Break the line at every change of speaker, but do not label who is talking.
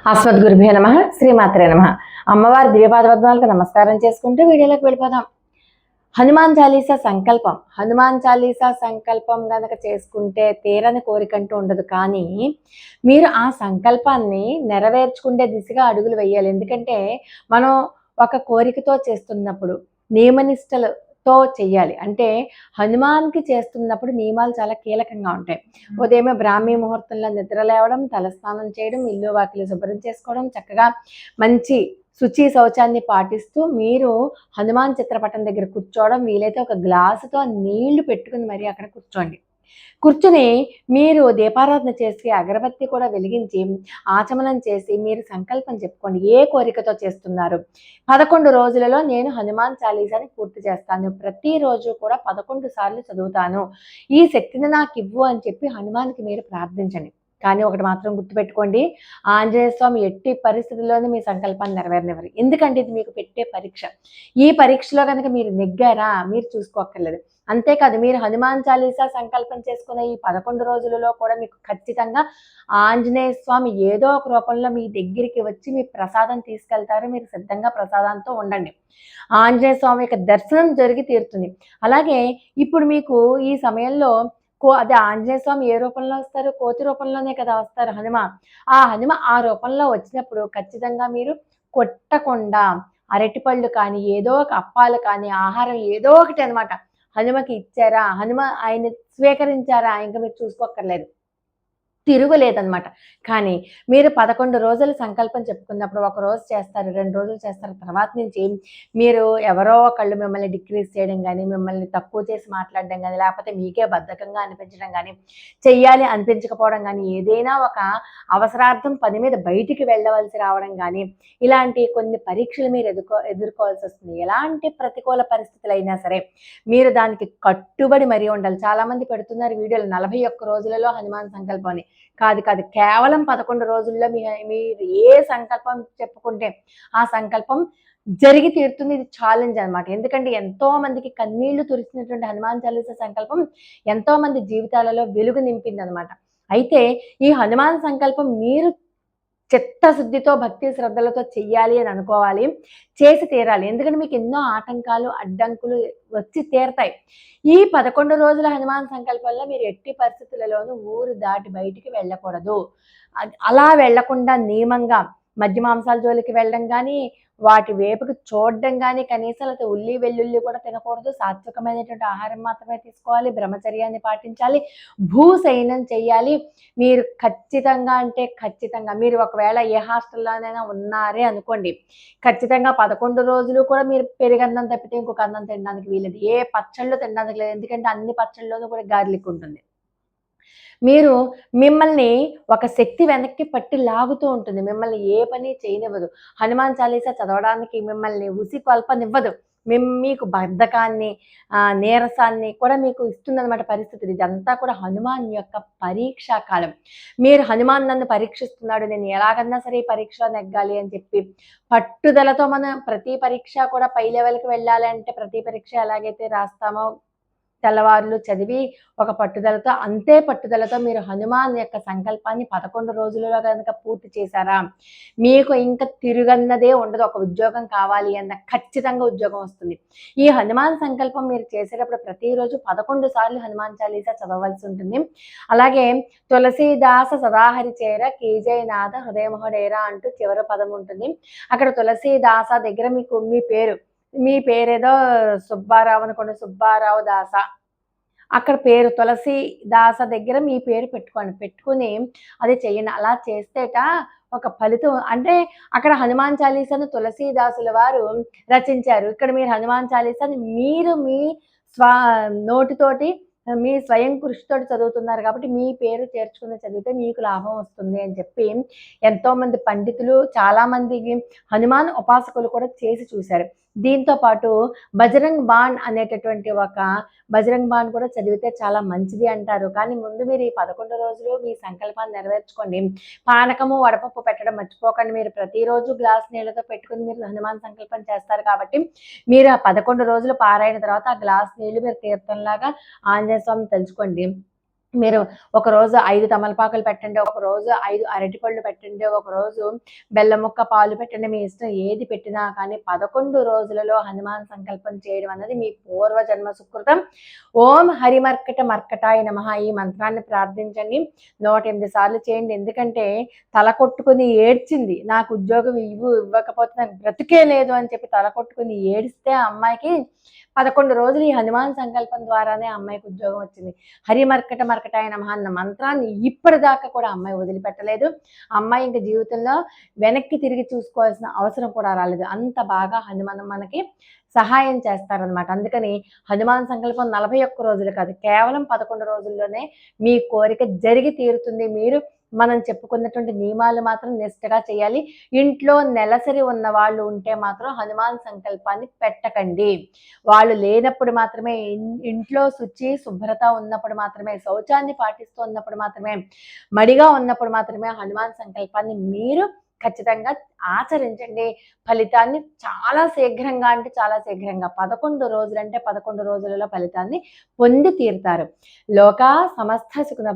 అస్మద్గురుభ్యో నమః శ్రీమాత్రే నమః. అమ్మవారి దివ్యపాదపద్మాలకు నమస్కారం చేసుకుంటూ వీడియోలోకి వెళ్ళిపోదాం. హనుమాన్ చాలీసా సంకల్పం. హనుమాన్ చాలీసా సంకల్పం గనక చేసుకుంటే తీరని కోరికంటూ ఉండదు. కానీ మీరు ఆ సంకల్పాన్ని నెరవేర్చుకునే దిశగా అడుగులు వేయాలి. ఎందుకంటే మనం ఒక కోరికతో చేస్తున్నప్పుడు నియమనిష్టలతో చెయ్యాలి. అంటే హనుమాన్కి చేస్తున్నప్పుడు నియమాలు చాలా కీలకంగా ఉంటాయి. ఉదయమే బ్రాహ్మీ ముహూర్తంలో నిద్ర లేవడం, తలస్నానం చేయడం, ఇల్లు వాకిలి శుభ్రం చేసుకోవడం, చక్కగా మంచి శుచి శౌచాన్ని పాటిస్తూ మీరు హనుమాన్ చిత్రపటం దగ్గర కూర్చోవడం, వీలైతే ఒక గ్లాసుతో నీళ్లు పెట్టుకుని మరీ అక్కడ కూర్చోండి. కూర్చుని మీరు దీపారాధన చేసి అగరబత్తి కూడా వెలిగించి ఆచమనం చేసి మీరు సంకల్పం చెప్పుకోండి. ఏ కోరికతో చేస్తున్నారు? 11 రోజులలో నేను హనుమాన్ చాలీసాని పూర్తి చేస్తాను. ప్రతిరోజు కూడా 11 సార్లు చదువుతాను. ఈ శక్తిని నాకు ఇవ్వు అని చెప్పి హనుమాన్కి మీరు ప్రార్థించండి. కానీ ఒకటి మాత్రం గుర్తుపెట్టుకోండి, ఆంజనేయ స్వామి ఎట్టి పరిస్థితుల్లోనూ మీ సంకల్పాన్ని నెరవేరనివ్వరు. ఎందుకంటే ఇది మీకు పెట్టే పరీక్ష. ఈ పరీక్షలో కనుక మీరు నెగ్గారా మీరు చూసుకోక్కర్లేదు. అంతేకాదు, మీరు హనుమాన్ చాలీసా సంకల్పం చేసుకునే ఈ 11 రోజులలో కూడా మీకు ఖచ్చితంగా ఆంజనేయ స్వామి ఏదో ఒక రూపంలో మీ దగ్గరికి వచ్చి మీ ప్రసాదం తీసుకెళ్తారు. మీరు సిద్ధంగా ప్రసాదంతో ఉండండి. ఆంజనేయ స్వామి యొక్క దర్శనం జరిగి తీరుతుంది. అలాగే ఇప్పుడు మీకు ఈ సమయంలో అదే ఆంజనేయ స్వామి ఏ రూపంలో వస్తారు? కోతి రూపంలోనే కదా వస్తారు హనుమ. ఆ హనుమ ఆ రూపంలో వచ్చినప్పుడు ఖచ్చితంగా మీరు కొట్టకుండా అరటిపళ్ళు కానీ, ఏదో ఒక అప్పాలు కానీ, ఆహారం ఏదో ఒకటి అనమాట హనుమకి ఇచ్చారా, హనుమ ఆయన స్వీకరించారా, ఇంక మీరు చూసుకోక్కర్లేదు. తిరుగులేదనమాట. కానీ మీరు 11 రోజులు సంకల్పం చెప్పుకున్నప్పుడు ఒక రోజు చేస్తారు, 2 రోజులు చేస్తారు. తర్వాత నుంచి మీరు ఎవరో ఒకళ్ళు మిమ్మల్ని డిక్రీజ్ చేయడం గానీ, మిమ్మల్ని తక్కువ చేసి మాట్లాడడం గానీ, లేకపోతే మీకే బద్ధకంగా అనిపించడం గానీ, చెయ్యాలి అనిపించకపోవడం గానీ, ఏదైనా ఒక అవసరార్థం పని మీద బయటికి వెళ్ళవలసి రావడం గానీ, ఇలాంటి కొన్ని పరీక్షలు మీరు ఎదుర్కోవాల్సొస్తుంది. ఎలాంటి ప్రతికూల పరిస్థితులైనా సరే మీరు దానికి కట్టుబడి మరీ ఉండాలి. చాలామంది పెడుతున్నారు వీడియోలు 41 రోజులలో హనుమాన్ సంకల్పం అని. కాదు. కేవలం 11 రోజుల్లో మీరు ఏ సంకల్పం చెప్పుకుంటే ఆ సంకల్పం జరిగి తీరుతుంది. ఇది ఛాలెంజ్ అనమాట. ఎందుకంటే ఎంతో మందికి కన్నీళ్లు తుడిచినటువంటి హనుమాన్ చాలీసా సంకల్పం ఎంతో మంది జీవితాలలో వెలుగు నింపిందనమాట. అయితే ఈ హనుమాన్ సంకల్పం మీరు చిత్తశుద్ధితో, భక్తి శ్రద్ధలతో చెయ్యాలి అని అనుకోవాలి. చేసి తీరాలి. ఎందుకంటే మీకు ఎన్నో ఆటంకాలు, అడ్డంకులు వచ్చి తీరతాయి. ఈ 11 రోజుల హనుమాన్ సంకల్పంలో మీరు ఎట్టి పరిస్థితులలోనూ ఊరు దాటి బయటికి వెళ్ళకూడదు. అలా వెళ్ళకుండా నియమంగా మద్య మాంసాల జోలికి వెళ్ళడం గానీ, వాటి వేపుకి చూడడం గానీ, కనీసం లేతే ఉల్లి, వెల్లుల్లి కూడా తినకూడదు. సాత్వికమైనటువంటి ఆహారం మాత్రమే తీసుకోవాలి. బ్రహ్మచర్యాన్ని పాటించాలి. భూశయనం చెయ్యాలి. మీరు ఖచ్చితంగా అంటే ఖచ్చితంగా మీరు ఒకవేళ ఏ హాస్టల్లోనైనా ఉన్నారే అనుకోండి, ఖచ్చితంగా 11 రోజులు కూడా మీరు పెరుగన్నం తప్పితే ఇంకొక అన్నం తినడానికి వీల్లేదు. ఏ పచ్చళ్ళు తినడానికి లేదు. ఎందుకంటే అన్ని పచ్చళ్ళలోనూ కూడా గార్లిక్ ఉంటుంది. మీరు మిమ్మల్ని ఒక శక్తి వెనక్కి పట్టి లాగుతూ ఉంటుంది. మిమ్మల్ని ఏ పని చేయనివ్వదు. హనుమాన్ చాలీసా చదవడానికి మిమ్మల్ని ఉసికొల్పనివ్వదు. మీకు బద్ధకాన్ని, నీరసాన్ని కూడా మీకు ఇస్తుందనమాట పరిస్థితులు. ఇదంతా కూడా హనుమాన్ యొక్క పరీక్షా కాలం. మీరు హనుమాన్ నన్ను పరీక్షిస్తున్నాడు, నేను ఎలాగన్నా సరే ఈ పరీక్షలో నెగ్గాలి అని చెప్పి పట్టుదలతో మనం ప్రతి పరీక్ష కూడా పై లెవెల్‌కి వెళ్ళాలి అంటే ప్రతి పరీక్ష ఎలాగైతే రాస్తామో తెల్లవార్లు చదివి ఒక పట్టుదలతో, అంతే పట్టుదలతో మీరు హనుమాన్ యొక్క సంకల్పాన్ని 11 రోజులలో గనక పూర్తి చేశారా, మీకు ఇంక తిరుగన్నదే ఉండదు. ఒక ఉద్యోగం కావాలి అన్న ఖచ్చితంగా ఉద్యోగం వస్తుంది. ఈ హనుమాన్ సంకల్పం మీరు చేసేటప్పుడు ప్రతిరోజు 11 సార్లు హనుమాన్ చాలీసా చదవవలసి ఉంటుంది. అలాగే తులసీదాస సదాహరి చేర కీజయనాథ హృదయమహుడేరా అంటూ చివరి పదం ఉంటుంది. అక్కడ తులసీదాస దగ్గర మీకు మీ పేరేదో సుబ్బారావు అనుకోండి, సుబ్బారావు దాస. అక్కడ పేరు తులసి దాస దగ్గర మీ పేరు పెట్టుకోండి. పెట్టుకుని అది చెయ్యండి. అలా చేస్తేట ఒక ఫలితం అంటే అక్కడ హనుమాన్ చాలీసాను తులసీదాసుల వారు రచించారు. ఇక్కడ మీరు హనుమాన్ చాలీసాని మీరు మీ స్వ నోటితోటి మీ స్వయం కృషితోటి చదువుతున్నారు కాబట్టి మీ పేరు చేర్చుకుని చదివితే మీకు లాభం వస్తుంది అని చెప్పి ఎంతోమంది పండితులు, చాలామంది హనుమాన్ ఉపాసకులు కూడా చేసి చూశారు. దీంతో పాటు బజరంగ్ బాణ్ అనేటటువంటి ఒక బజరంగ్ బాణ్ కూడా చదివితే చాలా మంచిది అంటారు. కానీ ముందు మీరు ఈ 11 రోజులు మీ సంకల్పాన్ని నెరవేర్చుకోండి. పానకము, వడపప్పు పెట్టడం మర్చిపోకండి. మీరు ప్రతిరోజు గ్లాస్ నీళ్ళతో పెట్టుకుని మీరు హనుమాన్ సంకల్పం చేస్తారు కాబట్టి మీరు ఆ 11 రోజులు పారాయణ తర్వాత ఆ గ్లాస్ నీళ్లు మీరు తీర్థంలాగా ఆంజనేయ స్వామిని తలుచుకోండి. మీరు ఒకరోజు 5 తమలపాకులు పెట్టండి, ఒకరోజు 5 అరటిపళ్ళు పెట్టండి, ఒకరోజు బెల్లం ముక్క, పాలు పెట్టండి. మీ ఇష్టం ఏది పెట్టినా కానీ 11 రోజులలో హనుమాన్ సంకల్పం చేయడం అన్నది మీ పూర్వజన్మ సుకృతం. ఓం హరిమర్కట మర్కటాయ నమః ఈ మంత్రాన్ని ప్రార్థించండి. 108 సార్లు చేయండి. ఎందుకంటే తల కొట్టుకుని ఏడ్చింది, నాకు ఉద్యోగం ఇవ్వకపోతే నాకు బ్రతికే లేదు అని చెప్పి తల కొట్టుకుని ఏడిస్తే ఆ అమ్మాయికి 11 రోజులు ఈ హనుమాన్ సంకల్పం ద్వారానే అమ్మాయికి ఉద్యోగం వచ్చింది. హరిమర్కట మర్కటాయ నమః అన్న మంత్రాన్ని ఇప్పటిదాకా కూడా అమ్మాయి వదిలిపెట్టలేదు. అమ్మాయి ఇంక జీవితంలో వెనక్కి తిరిగి చూసుకోవాల్సిన అవసరం కూడా రాలేదు. అంత బాగా హనుమాన్ మనకి సహాయం చేస్తారనమాట. అందుకని హనుమాన్ సంకల్పం 41 రోజులు కాదు, కేవలం 11 రోజుల్లోనే మీ కోరిక జరిగి తీరుతుంది. మీరు మనం చెప్పుకున్నటువంటి నియమాలు మాత్రం నిష్టగా చేయాలి. ఇంట్లో నెలసరి ఉన్న వాళ్ళు ఉంటే మాత్రం హనుమాన్ సంకల్పాన్ని పెట్టకండి. వాళ్ళు లేనప్పుడు మాత్రమే, ఇంట్లో శుచి శుభ్రత ఉన్నప్పుడు మాత్రమే, శౌచాన్ని పాటిస్తూ ఉన్నప్పుడు మాత్రమే, మడిగా ఉన్నప్పుడు మాత్రమే హనుమాన్ సంకల్పాన్ని మీరు ఖచ్చితంగా ఆచరించండి. ఫలితాన్ని చాలా శీఘ్రంగా, అంటే చాలా శీఘ్రంగా 11 రోజులంటే 11 రోజులలో ఫలితాన్ని పొంది తీరుతారు. లోకా సమస్త సుఖినో